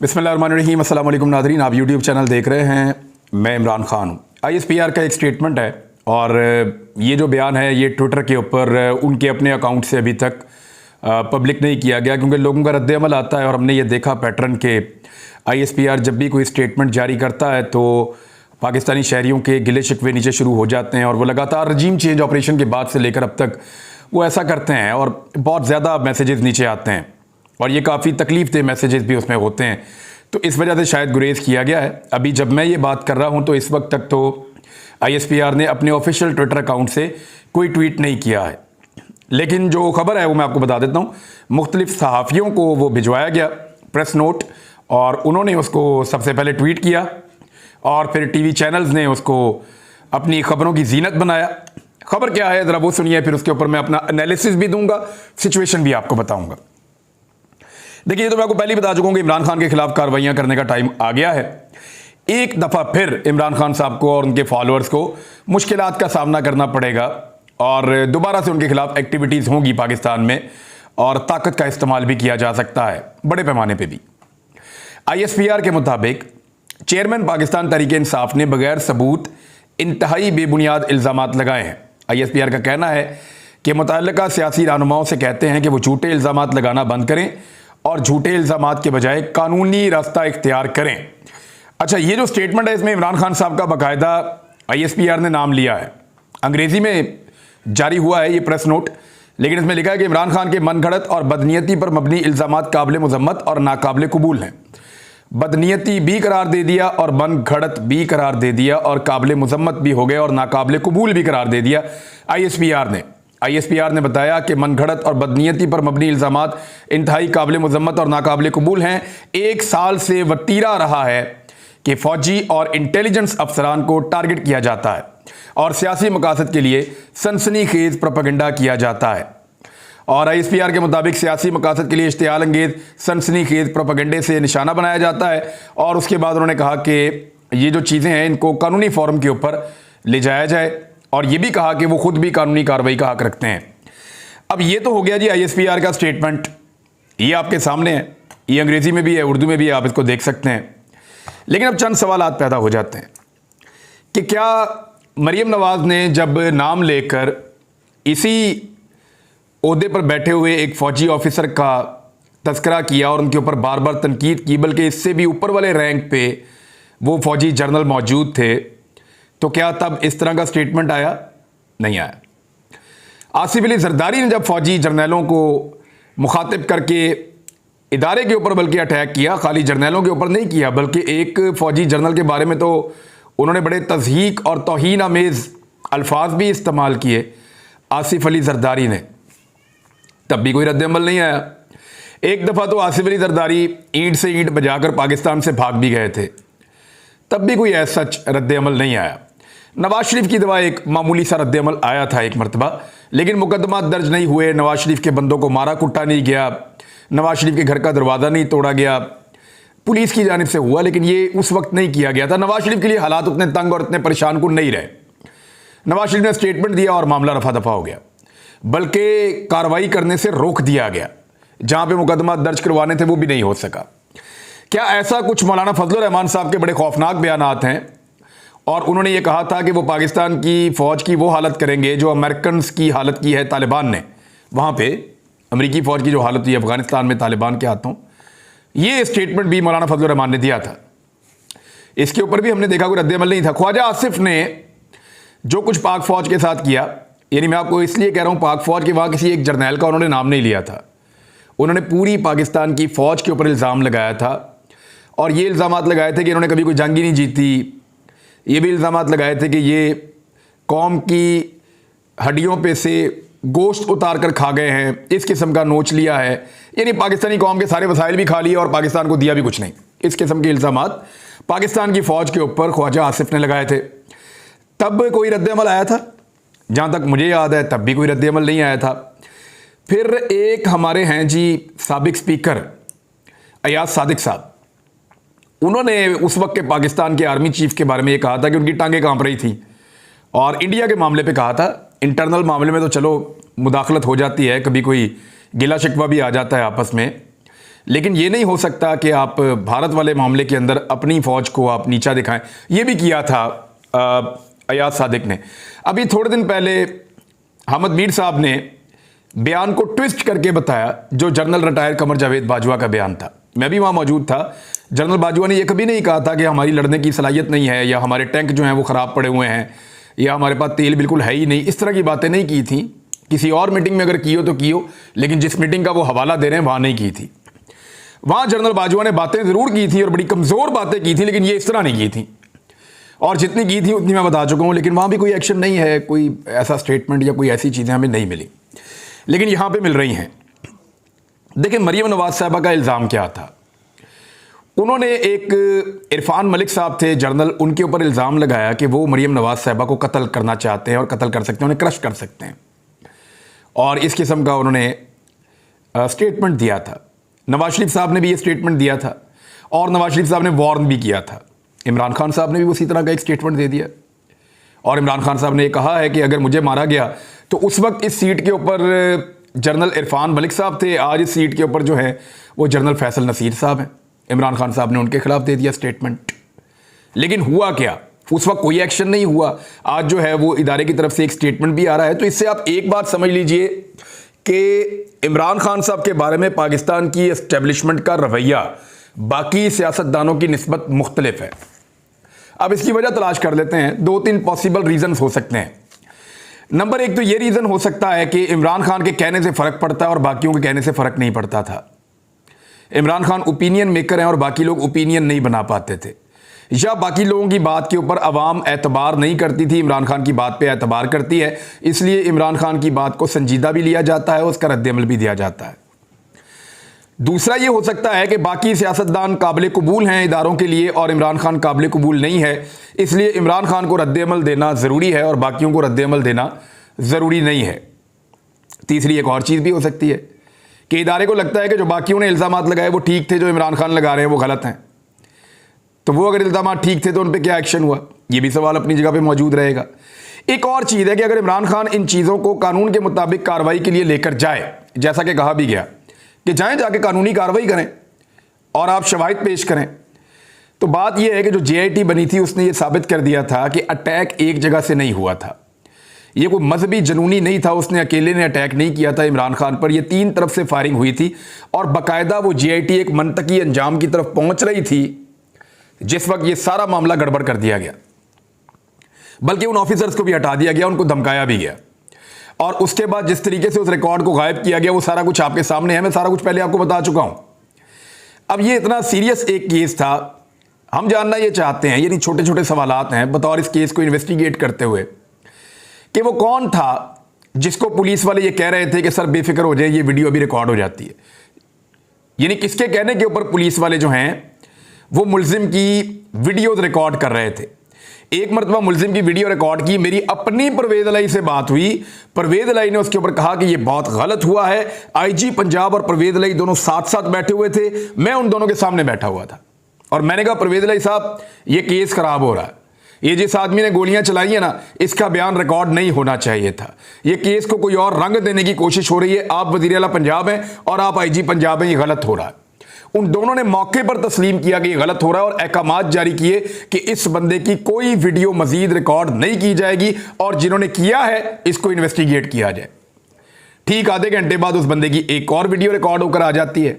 बिस्मिल्लाहिर्रहमानिर्रहीम। अस्सलाम वालेकुम नाज़रीन, आप यूट्यूब चैनल देख रहे हैं। मैं इमरान खान हूँ। ISPR का एक स्टेटमेंट है और ये जो बयान है ये ट्विटर के ऊपर उनके अपने अकाउंट से अभी तक पब्लिक नहीं किया गया, क्योंकि लोगों का रद्द-ए-अमल आता है और हमने ये देखा पैटर्न के ISPR जब भी कोई स्टेटमेंट जारी करता है तो पाकिस्तानी शहरियों के गिले शिकवे नीचे शुरू हो जाते हैं और वो लगातार रजीम चेंज ऑपरेशन के बाद से लेकर अब तक वो ऐसा करते हैं और बहुत ज़्यादा मैसेजेस नीचे आते हैं और ये काफ़ी तकलीफ दे मैसेजेस भी उसमें होते हैं। तो इस वजह से शायद गुरेज किया गया है। अभी जब मैं ये बात कर रहा हूँ तो इस वक्त तक तो ISPR ने अपने ऑफिशियल ट्विटर अकाउंट से कोई ट्वीट नहीं किया है, लेकिन जो खबर है वो मैं आपको बता देता हूँ। मुख्तलिफ सहाफ़ियों को वो भिजवाया गया प्रेस नोट और उन्होंने उसको सबसे पहले ट्वीट किया और फिर TV चैनल्स ने उसको अपनी खबरों की जीनत बनाया। खबर क्या है ज़रा वो सुनिए, फिर उसके ऊपर मैं अपना एनालिसिस भी दूंगा, सिचुएशन भी आपको बताऊंगा। देखिए, तो मैं आपको पहले ही बता चुका हूं कि इमरान खान के खिलाफ कार्रवाइयां करने का टाइम आ गया है। एक दफ़ा फिर इमरान खान साहब को और उनके फॉलोअर्स को मुश्किलात का सामना करना पड़ेगा और दोबारा से उनके खिलाफ एक्टिविटीज़ होंगी पाकिस्तान में और ताकत का इस्तेमाल भी किया जा सकता है बड़े पैमाने पर भी। ISPR के मुताबिक चेयरमैन पाकिस्तान तहरीक-ए-इंसाफ ने बगैर सबूत इंतहाई बेबुनियाद इल्ज़ामात लगाए हैं। ISPR का कहना है कि मुतल्लिका सियासी रहनुमाओं से कहते हैं कि वो झूठे इल्ज़ामात लगाना बंद करें और झूठे इल्ज़ामात के बजाय कानूनी रास्ता इख्तियार करें। अच्छा, ये जो स्टेटमेंट है इसमें इमरान खान साहब का बाकायदा ISPR ने नाम लिया है। अंग्रेज़ी में जारी हुआ है ये प्रेस नोट, लेकिन इसमें लिखा है कि इमरान खान के मनगढ़ंत और बदनीयती पर मबनी इल्ज़ामात काबिल मज़म्मत और नाकाबिल कबूल हैं। बदनीयती भी करार दे दिया और मनगढ़ंत भी करार दे दिया और काबिल मज़म्मत भी हो गए और नाकाबिल कबूल भी करार दे दिया ISPR ने बताया कि मनगढ़ंत और बदनीयती पर मबनी इल्ज़ामात इंतहाई काबिल मज़म्मत और नाकाबिल कबूल हैं। 1 साल से वतीरा रहा है कि फ़ौजी और इंटेलिजेंस अफसरान को टारगेट किया जाता है और सियासी मकासद के लिए सनसनीखेज़ प्रोपेगेंडा किया जाता है। और ISPR के मुताबिक सियासी मकासद के लिए इश्तियाल अंगेज़ सनसनीखेज़ प्रोपेगेंडे से निशाना बनाया जाता है और उसके बाद उन्होंने कहा कि ये जो चीज़ें हैं इनको कानूनी फॉर्म के ऊपर ले जाया जाए और ये भी कहा कि वो खुद भी कानूनी कार्रवाई का हक रखते हैं। अब ये तो हो गया जी ISPR का स्टेटमेंट, ये आपके सामने है, ये अंग्रेज़ी में भी है, उर्दू में भी है, आप इसको देख सकते हैं। लेकिन अब चंद सवालात पैदा हो जाते हैं कि क्या मरीम नवाज़ ने जब नाम लेकर इसी ओहदे पर बैठे हुए एक फ़ौजी ऑफिसर का तस्करा किया और उनके ऊपर बार बार तनकीद की, बल्कि इससे भी ऊपर वाले रैंक पे वो फ़ौजी जनरल मौजूद थे, तो क्या तब इस तरह का स्टेटमेंट आया? नहीं आया। आसिफ अली जरदारी ने जब फ़ौजी जर्नलों को मुखातिब करके इदारे के ऊपर बल्कि अटैक किया, खाली जर्नलों के ऊपर नहीं किया बल्कि एक फ़ौजी जर्नल के बारे में तो उन्होंने बड़े तज़हीक और तौहीन आमेज़ अल्फाज भी इस्तेमाल किए आसिफ अली जरदारी ने, तब भी कोई रद्द-ए-अमल नहीं आया। एक दफ़ा तो आसिफ अली जरदारी ईंट से ईंट बजाकर पाकिस्तान से भाग भी गए थे, तब भी कोई ऐसा सच रद्द-ए-अमल नहीं आया। नवाज शरीफ की दवा एक मामूली सा रद्द-ए-अमल आया था एक मरतबा, लेकिन मुकदमा दर्ज नहीं हुए, नवाज शरीफ के बंदों को मारा कुटा नहीं गया, नवाज शरीफ के घर का दरवाज़ा नहीं तोड़ा गया, पुलिस की जानिब से हुआ, लेकिन ये उस वक्त नहीं किया गया था। नवाज शरीफ के लिए हालात उतने तंग और इतने परेशान कुन नहीं रहे। नवाज शरीफ ने स्टेटमेंट दिया और मामला रफा दफा हो गया, बल्कि कार्रवाई करने से रोक दिया गया। जहां पे मुकदमा दर्ज करवाने थे वो भी नहीं हो सका। क्या ऐसा कुछ मौलाना फजलुर रहमान साहब के बड़े खौफनाक बयानात हैं और उन्होंने ये कहा था कि वो पाकिस्तान की फ़ौज की वो हालत करेंगे जो अमेरिकन की हालत की है तालिबान ने, वहाँ पे अमेरिकी फ़ौज की जो हालत हुई अफ़गानिस्तान में तालिबान के हाथों, ये स्टेटमेंट भी मौलाना फजलुर रहमान ने दिया था। इसके ऊपर भी हमने देखा कोई रद्द-ए-अमल नहीं था। ख्वाजा आसिफ ने जो कुछ पाक फ़ौज के साथ किया, यानी मैं आपको इसलिए कह रहा हूँ पाक फ़ौज के वहाँ किसी एक जर्नैल का उन्होंने नाम नहीं लिया था, उन्होंने पूरी पाकिस्तान की फ़ौज के ऊपर इल्ज़ाम लगाया था और ये इल्ज़ामात लगाए थे कि इन्होंने कभी कोई जंग ही नहीं जीती। ये भी इल्ज़ामात लगाए थे कि ये कौम की हड्डियों पे से गोश्त उतार कर खा गए हैं, इस किस्म का नोच लिया है, यानी पाकिस्तानी कौम के सारे वसाइल भी खा लिए और पाकिस्तान को दिया भी कुछ नहीं। इस किस्म के इल्ज़ामात पाकिस्तान की फ़ौज के ऊपर ख्वाजा आसिफ ने लगाए थे। तब कोई रद्द-ए-अमल आया था? जहाँ तक मुझे याद है तब भी कोई रद्द-ए-अमल नहीं आया था। फिर एक हमारे हैं जी साबिक स्पीकर अयाज सादिक साहब, उन्होंने उस वक्त के पाकिस्तान के आर्मी चीफ के बारे में ये कहा था कि उनकी टांगें कांप रही थी और इंडिया के मामले पे कहा था। इंटरनल मामले में तो चलो मुदाखलत हो जाती है, कभी कोई गिला शिकवा भी आ जाता है आपस में, लेकिन ये नहीं हो सकता कि आप भारत वाले मामले के अंदर अपनी फ़ौज को आप नीचा दिखाएं। ये भी किया था अयाज सादिक ने। अभी थोड़े दिन पहले अहमद मीर साहब ने बयान को ट्विस्ट करके बताया, जो जनरल रिटायर कमर जावेद बाजवा का बयान था। मैं भी वहाँ मौजूद था। जनरल बाजवा ने यह कभी नहीं कहा था कि हमारी लड़ने की सलाहियत नहीं है, या हमारे टैंक जो हैं वो ख़राब पड़े हुए हैं, या हमारे पास तेल बिल्कुल है ही नहीं। इस तरह की बातें नहीं की थी। किसी और मीटिंग में अगर की हो तो की हो, लेकिन जिस मीटिंग का वो हवाला दे रहे हैं वहाँ नहीं की थी। वहाँ जनरल बाजवा ने बातें ज़रूर की थी और बड़ी कमज़ोर बातें की थी, लेकिन ये इस तरह नहीं की थी। और जितनी की थी उतनी मैं बता चुका हूँ, लेकिन वहाँ भी कोई एक्शन नहीं है, कोई ऐसा स्टेटमेंट या कोई ऐसी चीज़ें हमें नहीं मिली, लेकिन यहाँ पे मिल रही हैं। देखिए, मरियम नवाज साहबा का इल्ज़ाम क्या था। उन्होंने एक इरफान मलिक साहब थे जनरल, उनके ऊपर इल्ज़ाम लगाया कि वो मरियम नवाज साहबा को कत्ल करना चाहते हैं और कत्ल कर सकते हैं, उन्हें क्रश कर सकते हैं, और इस किस्म का उन्होंने स्टेटमेंट दिया था। नवाज शरीफ साहब ने भी ये स्टेटमेंट दिया था, और नवाज शरीफ साहब ने वार्न भी किया था। इमरान खान साहब ने भी उसी तरह का एक स्टेटमेंट दे दिया, और इमरान खान साहब ने ये कहा है कि अगर मुझे मारा गया तो उस वक्त इस सीट के ऊपर जनरल इरफान मलिक साहब थे, आज इस सीट के ऊपर जो है वो जनरल फैसल नसीर साहब हैं। इमरान खान साहब ने उनके खिलाफ दे दिया स्टेटमेंट। लेकिन हुआ क्या, उस वक्त कोई एक्शन नहीं हुआ। आज जो है वो इदारे की तरफ से एक स्टेटमेंट भी आ रहा है। तो इससे आप एक बात समझ लीजिए कि इमरान खान साहब के बारे में पाकिस्तान की एस्टेब्लिशमेंट का रवैया बाकी सियासतदानों की निस्बत मुख्तलिफ है। अब इसकी वजह तलाश कर लेते हैं। 2-3 पॉसिबल रीजंस हो सकते हैं। नंबर 1 तो ये रीज़न हो सकता है कि इमरान खान के कहने से फ़र्क पड़ता है और बाकियों के कहने से फ़र्क नहीं पड़ता था। इमरान खान ओपिनियन मेकर हैं और बाकी लोग ओपिनियन नहीं बना पाते थे, या बाकी लोगों की बात के ऊपर अवाम एतबार नहीं करती थी, इमरान खान की बात पे एतबार करती है, इसलिए इमरान खान की बात को संजीदा भी लिया जाता है, उसका रद्द-ए-अमल भी दिया जाता है। दूसरा ये हो सकता है कि बाकी सियासतदान काबिल कबूल हैं इदारों के लिए और इमरान खान काबिल कबूल नहीं है, इसलिए इमरान खान को रद्द-ए-अमल देना ज़रूरी है और बाकियों को रद्द-ए-अमल देना ज़रूरी नहीं है। तीसरी एक और चीज़ भी हो सकती है कि इदारे को लगता है कि जो बाकियों ने इल्ज़ामात लगाए वो ठीक थे, जो इमरान खान लगा रहे हैं वो गलत हैं। तो वो अगर इल्ज़ामात ठीक थे तो उन पर क्या एक्शन हुआ, ये भी सवाल अपनी जगह पर मौजूद रहेगा। एक और चीज़ है कि अगर इमरान खान इन चीज़ों को कानून के मुताबिक कार्रवाई के लिए लेकर जाए, जैसा कि कहा भी गया कि जाएं जाके कानूनी कार्रवाई करें और आप शवाहिद पेश करें, तो बात यह है कि जो JIT बनी थी उसने ये साबित कर दिया था कि अटैक एक जगह से नहीं हुआ था। ये कोई मजहबी जनूनी नहीं था, उसने अकेले ने अटैक नहीं किया था इमरान खान पर। ये 3 तरफ से फायरिंग हुई थी और बाकायदा वो JIT एक मनतकी अंजाम की तरफ पहुंच रही थी जिस वक्त ये सारा मामला गड़बड़ कर दिया गया। बल्कि उन ऑफिसर्स को भी हटा दिया गया, उनको धमकाया भी गया, और उसके बाद जिस तरीके से उस रिकॉर्ड को गायब किया गया वो सारा कुछ आपके सामने है। मैं सारा कुछ पहले आपको बता चुका हूं। अब ये इतना सीरियस एक केस था, हम जानना ये चाहते हैं, यानी छोटे छोटे सवालात हैं बतौर इस केस को इन्वेस्टिगेट करते हुए, कि वो कौन था जिसको पुलिस वाले ये कह रहे थे कि सर बेफिक्र हो जाए, ये वीडियो अभी रिकॉर्ड हो जाती है। यानी किसके कहने के ऊपर पुलिस वाले जो हैं वो मुल्जिम की वीडियो रिकॉर्ड कर रहे थे। एक मरतबा मुल्जिम की वीडियो रिकॉर्ड की, मेरी अपनी परवेज़ अलाई से बात हुई, परवेज़ अलाई ने उसके ऊपर कहा कि ये बहुत गलत हुआ है। IG पंजाब और परवेज़ अलाई दोनों साथ साथ बैठे हुए थे, मैं उन दोनों के सामने बैठा हुआ था और मैंने कहा परवेज़ अलाई साहब ये केस खराब हो रहा है, ये जिस आदमी ने गोलियां चलाई है ना, इसका बयान रिकॉर्ड नहीं होना चाहिए था, ये केस को कोई और रंग देने की कोशिश हो रही है, आप वज़ीर आला पंजाब हैं और आप IG पंजाब हैं, ये गलत हो रहा है। उन दोनों ने मौके पर तस्लीम किया कि ये गलत हो रहा है और अहकामात जारी किए कि इस बंदे की कोई वीडियो मजीद रिकॉर्ड नहीं की जाएगी और जिन्होंने किया है इसको इन्वेस्टिगेट किया जाए। ठीक आधे घंटे बाद उस बंदे की एक और वीडियो रिकॉर्ड होकर आ जाती है।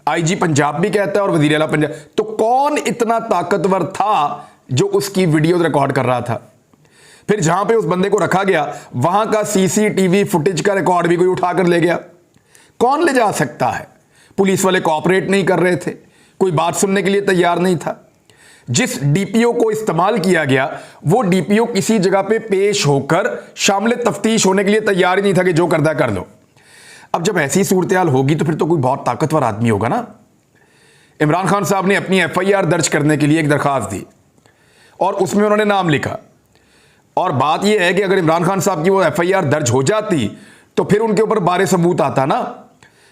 IG पंजाब भी कहता है और वज़ीर आला पंजाब। तो कौन इतना ताकतवर था जो उसकी वीडियो रिकॉर्ड कर रहा था? फिर जहां पे उस बंदे को रखा गया वहां का CCTV फुटेज का रिकॉर्ड भी कोई उठाकर ले गया। कौन ले जा सकता है? पुलिस वाले कोऑपरेट नहीं कर रहे थे, कोई बात सुनने के लिए तैयार नहीं था। जिस DPO को इस्तेमाल किया गया वो DPO किसी जगह पे पेश होकर शामिल तफ्तीश होने के लिए तैयार ही नहीं था कि जो करदा कर लो। अब जब ऐसी सूरत हाल होगी तो फिर तो कोई बहुत ताकतवर आदमी होगा ना। इमरान खान साहब ने अपनी FIR दर्ज करने के लिए एक दरखास्त दी और उसमें उन्होंने नाम लिखा, और बात यह है कि अगर इमरान खान साहब की वो FIR दर्ज हो जाती तो फिर उनके ऊपर बारे सबूत आता ना।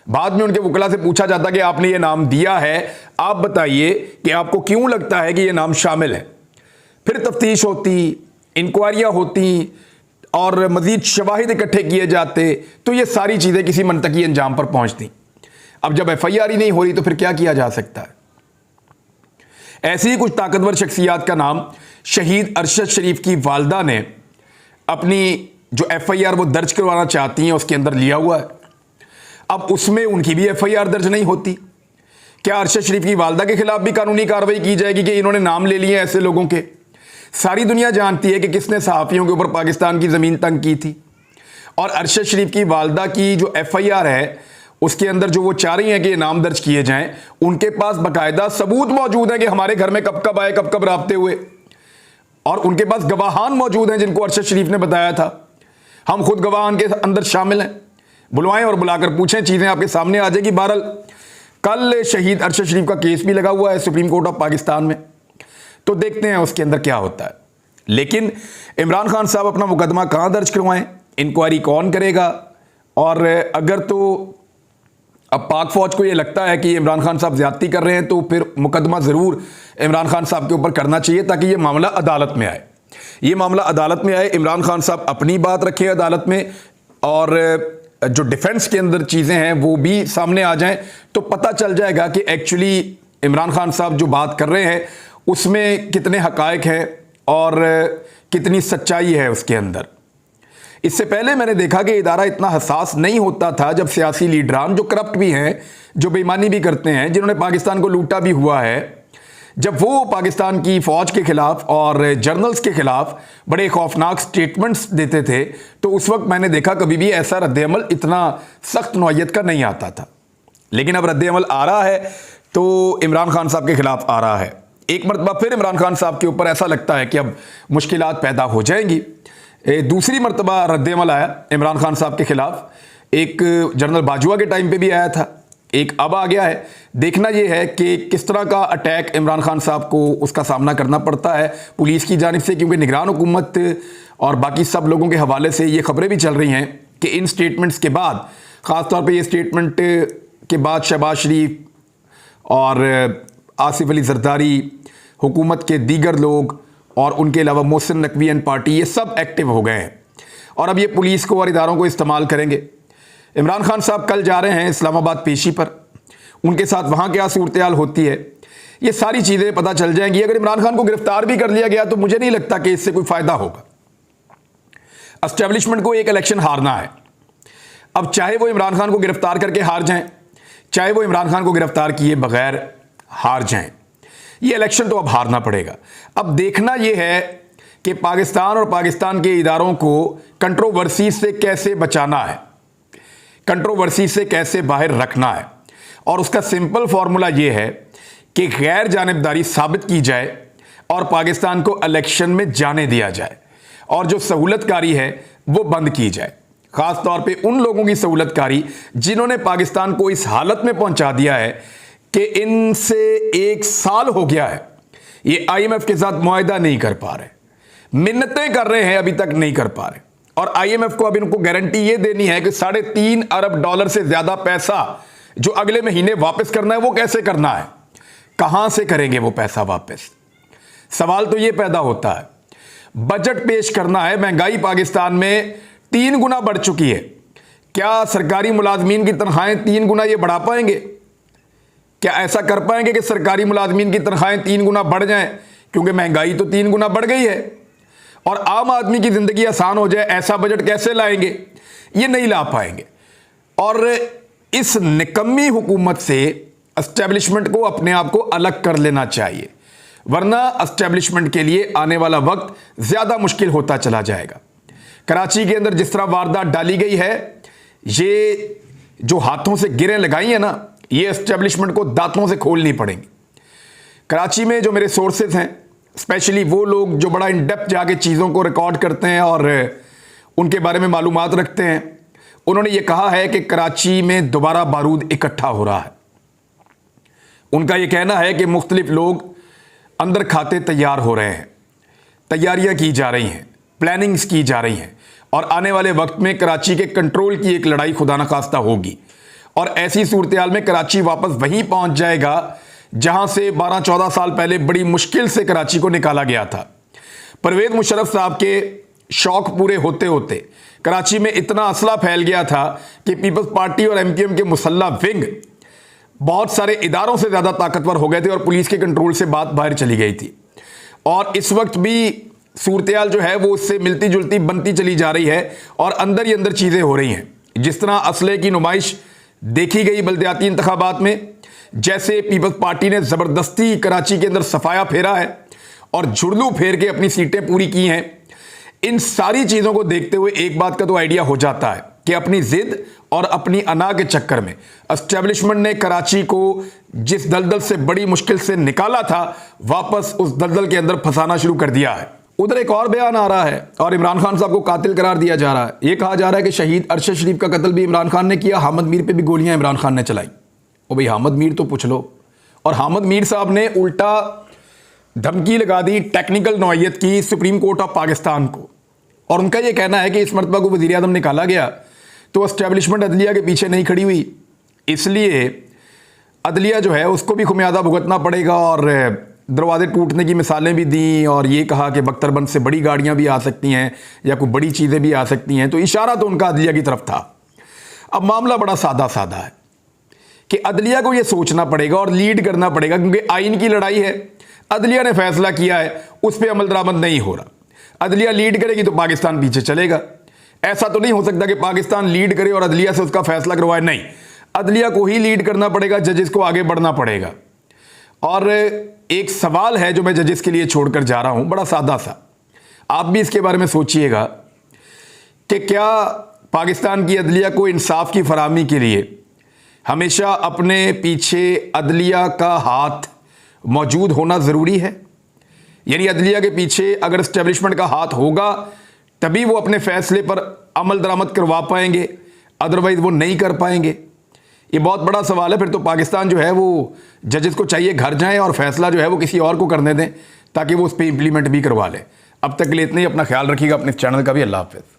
बाद में उनके वकला से पूछा जाता कि आपने ये नाम दिया है, आप बताइए कि आपको क्यों लगता है कि ये नाम शामिल है। फिर तफ्तीश होती, इंक्वायरियां होती और मजीद शवाहिद इकट्ठे किए जाते, तो ये सारी चीज़ें किसी मनतकी अंजाम पर पहुंचती। अब जब FIR ही नहीं हो रही तो फिर क्या किया जा सकता है? ऐसी ही कुछ ताकतवर शख्सियात का नाम शहीद अरशद शरीफ की वालदा ने अपनी जो FIR वो दर्ज करवाना चाहती हैं उसके अंदर लिया हुआ है। अब उसमें उनकी भी FIR दर्ज नहीं होती। क्या अरशद शरीफ की वालदा के खिलाफ भी कानूनी कार्रवाई की जाएगी कि इन्होंने नाम ले लिए ऐसे लोगों के? सारी दुनिया जानती है कि किसने सहाफ़ियों के ऊपर पाकिस्तान की ज़मीन तंग की थी। और अरशद शरीफ की वालदा की जो FIR है उसके अंदर जो वो चाह रही हैं कि नाम दर्ज किए जाएं, उनके पास बाकायदा सबूत मौजूद है कि हमारे घर में कब कब आए, कब कब राब्ते हुए, और उनके पास गवाहान मौजूद हैं जिनको अरशद शरीफ ने बताया था। हम खुद गवाहान के अंदर शामिल हैं, बुलवाएं और बुलाकर पूछें, चीज़ें आपके सामने आ जाएगी। बहरहाल कल शहीद अरशद शरीफ का केस भी लगा हुआ है सुप्रीम कोर्ट ऑफ पाकिस्तान में, तो देखते हैं उसके अंदर क्या होता है। लेकिन इमरान खान साहब अपना मुकदमा कहाँ दर्ज करवाएं, इंक्वायरी कौन करेगा? और अगर तो अब पाक फौज को ये लगता है कि इमरान खान साहब ज्यादती कर रहे हैं तो फिर मुकदमा ज़रूर इमरान खान साहब के ऊपर करना चाहिए ताकि ये मामला अदालत में आए। ये मामला अदालत में आए, इमरान खान साहब अपनी बात रखें अदालत में, और जो डिफेंस के अंदर चीज़ें हैं वो भी सामने आ जाएं, तो पता चल जाएगा कि एक्चुअली इमरान खान साहब जो बात कर रहे हैं उसमें कितने हकायक हैं और कितनी सच्चाई है उसके अंदर। इससे पहले मैंने देखा कि इदारा इतना हसास नहीं होता था जब सियासी लीडरान जो करप्ट भी हैं, जो बेईमानी भी करते हैं, जिन्होंने पाकिस्तान को लूटा भी हुआ है, जब वो पाकिस्तान की फ़ौज के ख़िलाफ़ और जर्नल्स के ख़िलाफ़ बड़े खौफनाक स्टेटमेंट्स देते थे, तो उस वक्त मैंने देखा कभी भी ऐसा रद्द-ए-अमल इतना सख्त नौइयत का नहीं आता था। लेकिन अब रद्द-ए-अमल आ रहा है तो इमरान खान साहब के ख़िलाफ़ आ रहा है। एक मरतबा फिर इमरान खान साहब के ऊपर ऐसा लगता है कि अब मुश्किलात पैदा हो जाएंगी। दूसरी मरतबा रद्द-ए-अमल आया इमरान खान साहब के ख़िलाफ़, एक जनरल बाजवा के टाइम पे भी आया था, एक अब आ गया है। देखना यह है कि किस तरह का अटैक इमरान खान साहब को उसका सामना करना पड़ता है पुलिस की जानिब से, क्योंकि निगरान हुकूमत और बाकी सब लोगों के हवाले से ये खबरें भी चल रही हैं कि इन स्टेटमेंट्स के बाद, ख़ास तौर पे ये स्टेटमेंट के बाद शहबाज शरीफ और आसिफ अली जरदारी, हुकूमत के दीगर लोग और उनके अलावा मोहसिन नकवी एंड पार्टी, ये सब एक्टिव हो गए हैं और अब ये पुलिस को और इदारों को इस्तेमाल करेंगे। इमरान खान साहब कल जा रहे हैं इस्लामाबाद पेशी पर, उनके साथ वहाँ क्या सूरत-ए-हाल होती है ये सारी चीज़ें पता चल जाएंगी। अगर इमरान खान को गिरफ्तार भी कर लिया गया तो मुझे नहीं लगता कि इससे कोई फ़ायदा होगा। एस्टेब्लिशमेंट को एक इलेक्शन हारना है। अब चाहे वो इमरान खान को गिरफ्तार करके हार जाएं, चाहे वो इमरान खान को गिरफ्तार किए बगैर हार जाएं, ये इलेक्शन तो अब हारना पड़ेगा। अब देखना यह है कि पाकिस्तान और पाकिस्तान के इदारों को कंट्रोवर्सी से कैसे बचाना है, कंट्रोवर्सी से कैसे बाहर रखना है, और उसका सिंपल फार्मूला यह है कि गैर जानिबदारी साबित की जाए और पाकिस्तान को इलेक्शन में जाने दिया जाए, और जो सहूलतकारी है वो बंद की जाए। ख़ास तौर पे उन लोगों की सहूलतकारी जिन्होंने पाकिस्तान को इस हालत में पहुंचा दिया है कि इनसे 1 साल हो गया है ये IMF के साथ मुआहदा नहीं कर पा रहे, मिन्नतें कर रहे हैं, अभी तक नहीं कर पा रहे। और IMF को अब इनको गारंटी ये देनी है कि $3.5 अरब से ज़्यादा पैसा जो अगले महीने वापस करना है वो कैसे करना है, कहां से करेंगे वो पैसा वापस। सवाल तो ये पैदा होता है, बजट पेश करना है, महंगाई पाकिस्तान में 3 गुना बढ़ चुकी है, क्या सरकारी मुलाजमीन की तनख्वाहें 3 गुना ये बढ़ा पाएंगे? क्या ऐसा कर पाएंगे कि सरकारी मुलाजमीन की तनख्वाहें 3 गुना बढ़ जाएं? क्योंकि महंगाई तो 3 गुना बढ़ गई है और आम आदमी की ज़िंदगी आसान हो जाए, ऐसा बजट कैसे लाएंगे? ये नहीं ला पाएंगे। और इस निकम्मी हुकूमत से एस्टेब्लिशमेंट को अपने आप को अलग कर लेना चाहिए, वरना एस्टेब्लिशमेंट के लिए आने वाला वक्त ज़्यादा मुश्किल होता चला जाएगा। कराची के अंदर जिस तरह वारदात डाली गई है, ये जो हाथों से गिरें लगाई हैं ना, ये एस्टेब्लिशमेंट को दांतों से खोलनी पड़ेंगी। कराची में जो मेरे सोर्सेज हैं, स्पेशली वो लोग जो बड़ा इन डेप्थ जाके चीज़ों को रिकॉर्ड करते हैं और उनके बारे में मालूमात रखते हैं, उन्होंने ये कहा है कि कराची में दोबारा बारूद इकट्ठा हो रहा है। उनका ये कहना है कि मुख्तलिफ लोग अंदर खाते तैयार हो रहे हैं, तैयारियां की जा रही हैं, प्लानिंग्स की जा रही हैं, और आने वाले वक्त में कराची के कंट्रोल की एक लड़ाई खुदा न खास्ता होगी। और ऐसी सूरत-ए-हाल में कराची वापस वहीं पहुंच जाएगा जहां से 12-14 साल पहले बड़ी मुश्किल से कराची को निकाला गया था। परवेज़ मुशर्रफ साहब के शौक पूरे होते होते कराची में इतना असला फैल गया था कि पीपल्स पार्टी और MQM के मुसल्ला विंग बहुत सारे इदारों से ज़्यादा ताकतवर हो गए थे और पुलिस के कंट्रोल से बात बाहर चली गई थी। और इस वक्त भी सूरत-ए-हाल जो है वो उससे मिलती जुलती बनती चली जा रही है और अंदर ही अंदर चीज़ें हो रही हैं। जिस तरह असले की नुमाइश देखी गई बल्दियाती इंतखाबात में, जैसे पीपल्स पार्टी ने ज़बरदस्ती कराची के अंदर सफाया फेरा है और झुड़लू फेर के अपनी सीटें पूरी की हैं, इन सारी चीज़ों को देखते हुए एक बात का तो आइडिया हो जाता है कि अपनी जिद और अपनी अना के चक्कर में एस्टेब्लिशमेंट ने कराची को जिस दलदल से बड़ी मुश्किल से निकाला था, वापस उस दलदल के अंदर फंसाना शुरू कर दिया है। उधर एक और बयान आ रहा है और इमरान खान साहब को कातिल करार दिया जा रहा है। यह कहा जा रहा है कि शहीद अरशद शरीफ का कत्ल भी इमरान खान ने किया, हामिद मीर पे भी गोलियां इमरान खान ने चलाई। ओ भाई, हामिद मीर तो पूछ लो। और हामिद मीर साहब ने उल्टा धमकी लगा दी टेक्निकल नौइयत की सुप्रीम कोर्ट ऑफ पाकिस्तान को, और उनका यह कहना है कि इस मरतबा को वज़ीर आज़म निकाला गया तो एस्टेब्लिशमेंट अदलिया के पीछे नहीं खड़ी हुई, इसलिए अदलिया जो है उसको भी खुमियाजा भुगतना पड़ेगा। और दरवाजे टूटने की मिसालें भी दी और ये कहा कि बख्तरबंद से बड़ी गाड़ियां भी आ सकती हैं या कोई बड़ी चीज़ें भी आ सकती हैं, तो इशारा तो उनका अदलिया की तरफ था। अब मामला बड़ा सादा सादा है कि अदलिया को ये सोचना पड़ेगा और लीड करना पड़ेगा, क्योंकि आइन की लड़ाई है। अदलिया ने फैसला किया है, उस पर अमल दरामद नहीं हो रहा। अदलिया लीड करेगी तो पाकिस्तान पीछे चलेगा। ऐसा तो नहीं हो सकता कि पाकिस्तान लीड करे और अदलिया से उसका फैसला करवाए, नहीं, अदलिया को ही लीड करना पड़ेगा, जजेस को आगे बढ़ना पड़ेगा। और एक सवाल है जो मैं जजेस के लिए छोड़कर जा रहा हूं, बड़ा सादा सा, आप भी इसके बारे में सोचिएगा कि क्या पाकिस्तान की अदलिया को इंसाफ की फराहमी के लिए हमेशा अपने पीछे अदलिया का हाथ मौजूद होना ज़रूरी है? यानी अदलिया के पीछे अगर एस्टेब्लिशमेंट का हाथ होगा तभी वो अपने फैसले पर अमल दरामद करवा पाएंगे, अदरवाइज वो नहीं कर पाएंगे। ये बहुत बड़ा सवाल है। फिर तो पाकिस्तान जो है वो जजेस को चाहिए घर जाएं और फैसला जो है वो किसी और को करने दें ताकि वो उस पर इम्प्लीमेंट भी करवा लें। अब तक के लिए इतना ही। अपना ख्याल रखिएगा, अपने चैनल का भी। अल्लाह हाफ़िज़।